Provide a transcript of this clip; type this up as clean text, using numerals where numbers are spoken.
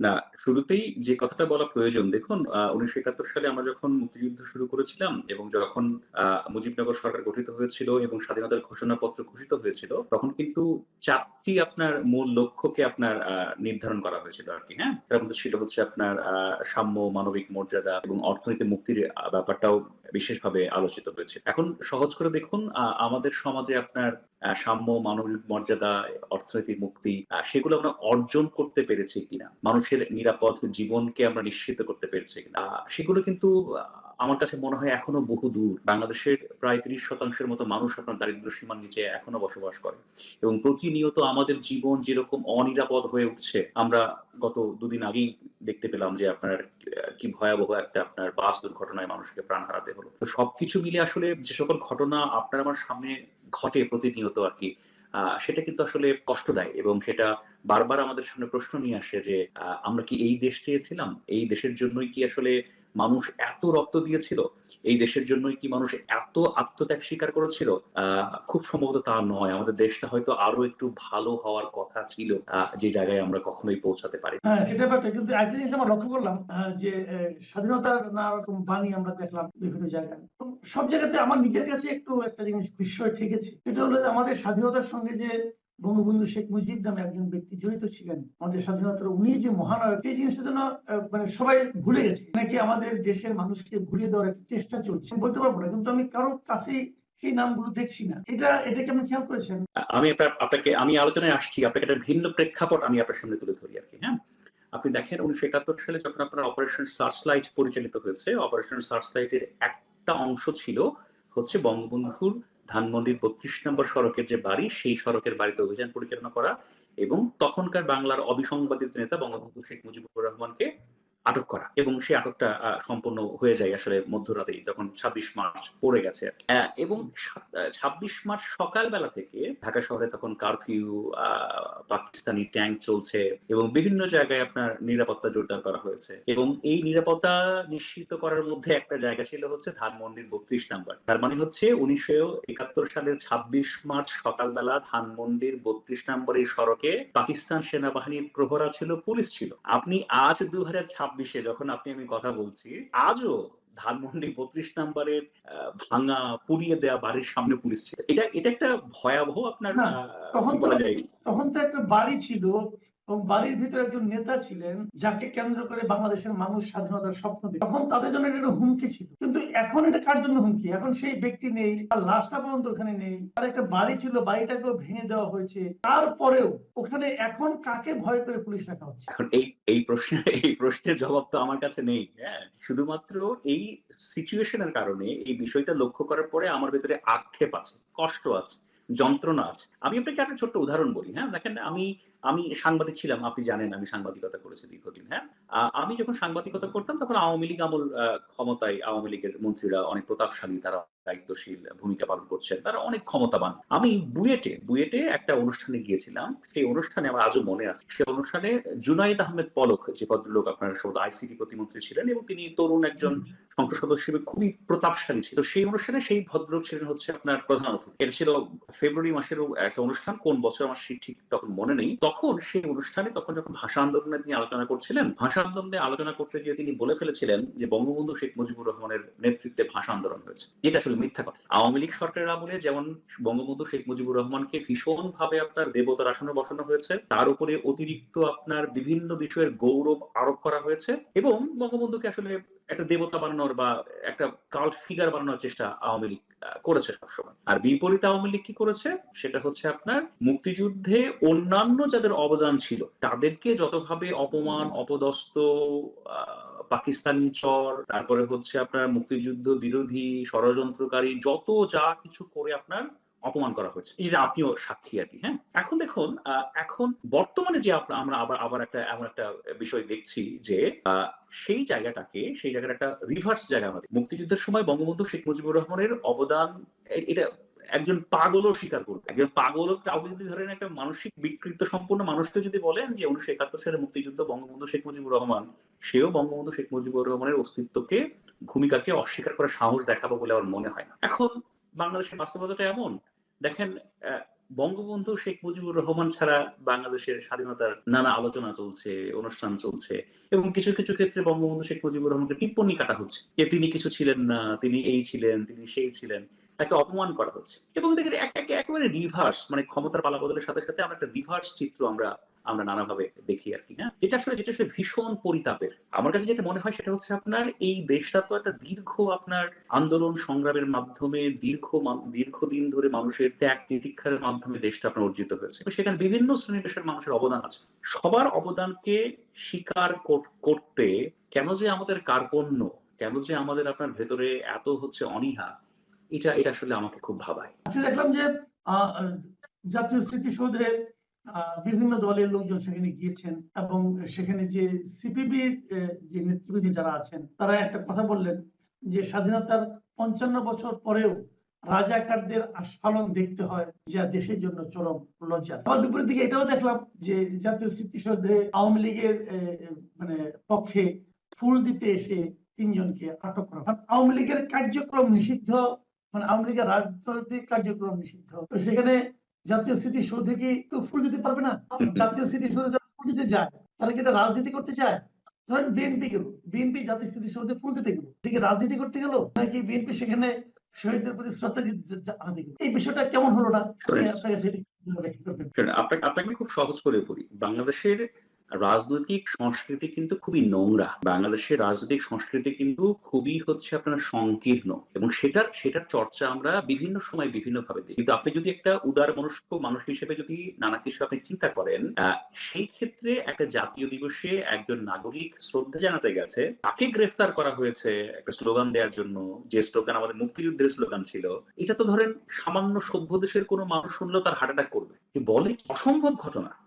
না, শুরুতেই যে কথাটা বলা প্রয়োজন, দেখুন ১৯৭১ সালে আমরা যখন মুক্তিযুদ্ধ শুরু করেছিলাম এবং যখন আ মুজিবনগর সরকার গঠিত হয়েছিল এবং স্বাধীনতার ঘোষণাপত্র ঘোষিত হয়েছিল, তখন কিন্তু ৪ টি আপনার মূল লক্ষ্যকে আপনার নির্ধারণ করা হয়েছিল আরকি, হ্যাঁ? তার মধ্যে ছিল হচ্ছে আপনার সাম্য, মানবিক মর্যাদা এবং অর্থনৈতিক মুক্তির ব্যাপারটাও বিশেষভাবে আলোচিত হয়েছে। এখন সহজ করে দেখুন, আমাদের সমাজে আপনার সাম্য, মানবিক মর্যাদা, অর্থনৈতিক মুক্তি সেগুলো আমরা অর্জন করতে পেরেছি কিনা? মানুষের নিরাপদ জীবনকে আমরা নিশ্চিত করতে পেরেছি কিনা? সেগুলো কিন্তু আ আমার কাছে মনে হয় এখনো বহুদূর। বাংলাদেশের প্রায় ৩০% মতো মানুষ আপনার দারিদ্র্য সীমার নিচে এখনো বসবাস করে। এবং প্রতিনিয়ত আমাদের জীবন যেরকম অনিরাপদ হয়ে উঠছে, আমরা গত ২ দিন আগেই দেখতে পেলাম যে আপনার কি ভয়াবহ একটা আপনার বাস দুর্ঘটনায় মানুষকে প্রাণ হারাতে হলো। তো সবকিছু মিলে আসলে যে সকল ঘটনা আপনার আমার সামনে ঘটে প্রতিনিয়ত আরকি, সেটা কিন্তু আসলে কষ্ট দেয় এবং সেটা বারবার আমাদের সামনে প্রশ্ন নিয়ে আসে যে আমরা কি এই দেশ চেয়েছিলাম? এই দেশের জন্যই কি আসলে মানুষ এত রক্ত দিয়েছিল? এই দেশের জন্যই কি মানুষ এত আত্মত্যাগ স্বীকার করেছিল? আ খুব সম্ভবত তা নয়। আমাদের দেশটা হয়তো আরো একটু ভালো হওয়ার কথা ছিল, যে জায়গায় আমরা কখনোই পৌঁছাতে পারি। হ্যাঁ, সেটা ব্যাপারটা। কিন্তু আরেকটা জিনিস আমরা লক্ষ্য করলাম যে স্বাধীনতার নানা রকম বাণী আমরা দেখলাম বিভিন্ন জায়গায়। তো সব জায়গাতে আমার নিজের কাছে একটু একটা জিনিস বিস্ময় ঠেকেছে। সেটা হলো যে আমাদের স্বাধীনতার সঙ্গে যে বঙ্গবন্ধু শেখ মুজিব নামে একজন ব্যক্তি জড়িত ছিলেন। আমাদের স্বাধীনতার উনি যে মহানায়ক সেই জিনিসটা যেন মানে সবাই ভুলে গেছে। নাকি আমাদের দেশের মানুষকে ভুলিয়ে দেওয়ার একটা চেষ্টা চলছে। বলতে পারব না। কিন্তু আমি কারো কাছেই সেই নামগুলো দেখছি না। এটা কি আপনি খেয়াল করেছেন? আমি আপনাকে আমি আলোচনায় আসছি। আপনাকে একটা ভিন্ন প্রেক্ষাপট আমি আপনার সামনে তুলে ধরি আরকি, হ্যাঁ? আপনি দেখেন ১৯৭১ সালে যখন আপনার অপারেশন সার্চলাইট পরিচালিত হয়েছে, অপারেশন সার্চলাইট এর একটা অংশ ছিল হচ্ছে বঙ্গবন্ধুর ধানমন্ডির ৩২ নম্বর সড়কের যে বাড়ি, সেই সড়কের বাড়িতে অভিযান পরিচালনা করা এবং তখনকার বাংলার অবিসংবাদিত নেতা বঙ্গবন্ধু শেখ মুজিবুর রহমানকে আটক করা এবং সেই আটকটা সম্পন্ন হয়ে যায় আসলে মধ্যরাতেই, তখন ২৬ মার্চ পড়ে গেছে আরকি। এবং ২৬ মার্চ সকালবেলা থেকে ঢাকা শহরে তখন কারফিউ, আ পাকিস্তানি ট্যাংক চলছে এবং বিভিন্ন জায়গায় আপনার নিরাপত্তা জোরদার করা হয়েছে। এবং এই নিরাপত্তা নিশ্চিত করার মধ্যে একটা জায়গা ছিল হচ্ছে ধানমন্ডির ৩২ নাম্বার। তার মানে হচ্ছে ১৯৭১ সালের ২৬ মার্চ সকালবেলা ধানমন্ডির ৩২ নম্বরের সড়কে পাকিস্তান সেনাবাহিনীর প্রহরা ছিল, পুলিশ ছিল। আপনি আজ ২০২৬ এ যখন আমি কথা বলছি, আজও ধানমন্ডি ৩২ নাম্বারের ভাঙা, পুড়িয়ে দেয়া বাড়ির সামনে পুলিশ ছিল। এটা একটা ভয়াবহ আপনার না, তখন কি তো বলা যায়? তখন তো একটা বাড়ি ছিল এবং বাড়ির ভিতরে একজন নেতা ছিলেন, যাকে কেন্দ্র করে বাংলাদেশের মানুষ স্বাধীনতার স্বপ্ন দেখে। তখন তাদের জন্য এটা একটা হুমকি ছিল। কিন্তু এখন এটা কার জন্য হুমকি? এখন সেই ব্যক্তি নেই, তার লাশটা পর্যন্ত ওখানে নেই। তার একটা বাড়ি ছিল, বাড়িটাকেও ভেঙে দেওয়া হয়েছে। তারপরেও ওখানে এখন কাকে ভয় করে পুলিশ রাখা হচ্ছে? এখন এই প্রশ্নের জবাব তো আমার কাছে নেই। হ্যাঁ? শুধুমাত্র এই সিচুয়েশন এর কারণে এই বিষয়টা লক্ষ্য করার পরে আমার ভেতরে আক্ষেপ আছে, কষ্ট আছে, যন্ত্রণা আছে। আমি আপনাকে একটা ছোট্ট উদাহরণ বলি, হ্যাঁ? দেখেন, আমি আমি সাংবাদিক ছিলাম। আপনি জানেন আমি সাংবাদিকতা করেছি দীর্ঘদিন, হ্যাঁ? আমি যখন সাংবাদিকতা করতাম তখন আওয়ামী লীগ আমল ক্ষমতায়, আওয়ামী লীগের মন্ত্রীরা অনেক প্রতাপশালী, তারা দায়িত্বশীল ভূমিকা পালন করছেন। তারা অনেক ক্ষমতাবান। আমি বুয়েটে একটা অনুষ্ঠানে গিয়েছিলাম। সেই অনুষ্ঠানে আমার আজও মনে আছে। সেই অনুষ্ঠানে জুনায়েদ আহমেদ পলক, যে ভদ্রলোক আপনার সম্ভবত আইসিটি প্রতিমন্ত্রী ছিলেন এবং তিনি তরুণ একজন সংসদ সদস্য হিসেবে খুবই প্রতাপশালী ছিল। তো সেই অনুষ্ঠানে সেই ভদ্রলোক ছিলেন হচ্ছে আপনার প্রধান অতিথি। এটা ছিল ফেব্রুয়ারি মাসের একটা অনুষ্ঠান। কোন বছর আমার ঠিক তখন মনে নেই। তখন সেই অনুষ্ঠানে যখন ভাষা আন্দোলনে তিনি আলোচনা করছিলেন, ভাষা আন্দোলনে আলোচনা করতে গিয়ে তিনি বলে ফেলেছিলেন যে বঙ্গবন্ধু শেখ মুজিবুর রহমানের নেতৃত্বে ভাষা আন্দোলন হয়েছে। যেটা আসলে মিথ্যা কথা। আওয়ামী লীগ সরকারের আমলে যেমন বঙ্গবন্ধু শেখ মুজিবুর রহমানকে ভীষণভাবে আপনার দেবতার আসনে বসানো হয়েছে। তার উপরে অতিরিক্ত আপনার বিভিন্ন বিষয়ের গৌরব আরোপ করা হয়েছে এবং বঙ্গবন্ধুকে আসলে একটা দেবতা বানানোর বা একটা কাল্ট ফিগার বানানোর চেষ্টা আওয়ামী লীগ করেছে সবসময়। আর বিপরীতে আওয়ামী লীগ কি করেছে? সেটা হচ্ছে আপনার মুক্তিযুদ্ধে অন্যান্য যাদের অবদান ছিল তাদেরকে যতভাবে অপমান, অপদস্থ, আ পাকিস্তানি চর, তারপরে হচ্ছে আপনার মুক্তিযুদ্ধ বিরোধী ষড়যন্ত্রকারী যত যা কিছু করে আপনার অপমান করা হয়েছে। যেটা আপনিও সাক্ষী আরকি, হ্যাঁ? এখন দেখুন, এখন বর্তমানে যে আমরা আবার আবার একটা এমন একটা বিষয় দেখছি যে সেই জায়গাটা একটা রিভার্স জায়গা হবে। মুক্তিযুদ্ধের সময় বঙ্গবন্ধু শেখ মুজিবুর রহমানের অবদান এটা একজন পাগলও স্বীকার করবে। একজন পাগলও কাউকে যদি ধরেন একটা মানসিক বিকৃত সম্পন্ন মানুষকে যদি বলেন যে ১৯৭১ সালের মুক্তিযুদ্ধ বঙ্গবন্ধু শেখ মুজিবুর রহমান, সেও বঙ্গবন্ধু শেখ মুজিবুর রহমানের অস্তিত্বকে, ভূমিকাকে অস্বীকার করার সাহস দেখাবো বলে আমার মনে হয় না। এখন বাংলাদেশের বাস্তবতাটা এমন, দেখেন, বঙ্গবন্ধু শেখ মুজিবুর রহমান ছাড়া বাংলাদেশের স্বাধীনতার নানা আলোচনা চলছে, অনুষ্ঠান চলছে এবং কিছু, কিছু ক্ষেত্রে বঙ্গবন্ধু শেখ মুজিবুর রহমানকে টিপ্পনী কাটা হচ্ছে। যে তিনি কিছু ছিলেন না, তিনি এই ছিলেন, তিনি সেই ছিলেন। তাকে অপমান করা হচ্ছে। এবং দেখেন একেবারে রিভার্স মানে ক্ষমতার পালাবদলের সাথে, সাথে আমরা একটা রিভার্স চিত্র আমরা আমরা নানাভাবে দেখি আরকি, হ্যাঁ? যেটা আসলে ভীষণ পরিতাপের। আমার কাছে যেটা মনে হয় সেটা হচ্ছে আপনার এই দেশটা তো একটা দীর্ঘ আপনার আন্দোলন সংগ্রামের মাধ্যমে দীর্ঘদিন ধরে মানুষের ত্যাগ তিতিক্ষার মাধ্যমে দেশটা আপনার অর্জিত হয়েছে। তো সেখানে বিভিন্ন শ্রেণী পেশার মানুষের অবদান আছে। সবার অবদানকে স্বীকার করতে কেন যে আমাদের কার্পণ্য, কেন যে আমাদের আপনার ভেতরে এত হচ্ছে অনীহা, এটা আসলে আমাকে খুব ভাবায়। আজকে দেখলাম যে আহ, আহ, জাতীয় স্মৃতিসৌধে বিভিন্ন দলের লোকজন সেখানে গিয়েছেন এবং সেখানে যে সিপিবির যে নেতৃবৃন্দ যারা আছেন তারা একটা কথা বললেন যে স্বাধীনতার 55 বছর পরেও রাজাকারদের আস্ফালন দেখতে হয়, যা দেশের জন্য চরম লজ্জা। আবার বিপরীত দিকে এটাও দেখলাম যে জাতীয় স্মৃতিসৌধে আওয়ামী লীগের মানে পক্ষে ফুল দিতে এসে 3 জনকে আটক করা হয়। আওয়ামী লীগের কার্যক্রম নিষিদ্ধ, মানে আওয়ামী লীগের রাজনৈতিক কার্যক্রম নিষিদ্ধ, তো সেখানে জাতীয় স্মৃতিসৌধে কি কেউ ফুল দিতে পারবে না? জাতীয় স্মৃতিসৌধে যারা ফুল দিতে যায় তারা কি এটা রাজনীতি করতে চায়? ধরেন বিএনপি গেল, বিএনপি জাতীয় স্মৃতিসৌধে ফুল দিতে গেল, ঠিক রাজনীতি করতে গেল নাকি বিএনপি সেখানে শহীদদের প্রতি শ্রদ্ধা জানাতে গেল? এই বিষয়টা কেমন হলো না? শোনেন, আপনার কাছে এটা কিভাবে ব্যাখ্যা করবেন? আপনাকে আমি খুব সহজ করে বলি। বাংলাদেশের রাজনৈতিক সংস্কৃতি কিন্তু খুবই নোংরা। বাংলাদেশের রাজনৈতিক সংস্কৃতি কিন্তু খুবই হচ্ছে আপনার সংকীর্ণ এবং সেটার চর্চা আমরা বিভিন্ন সময় বিভিন্নভাবে দিই। কিন্তু আপনি যদি একটা উদার মনস্ক মানুষ হিসেবে যদি নানা কিছু আপনি চিন্তা করেন, সেই ক্ষেত্রে একটা জাতীয় দিবসে একজন নাগরিক শ্রদ্ধা জানাতে গেছে, তাকে গ্রেফতার করা হয়েছে একটা স্লোগান দেওয়ার জন্য, যে স্লোগান আমাদের মুক্তিযুদ্ধের স্লোগান ছিল। এটা তো ধরেন সামান্য সভ্য দেশের কোনো মানুষ শুনলেও তার হার্ট অ্যাটাক করবে। বলে অসম্ভব ঘটনা।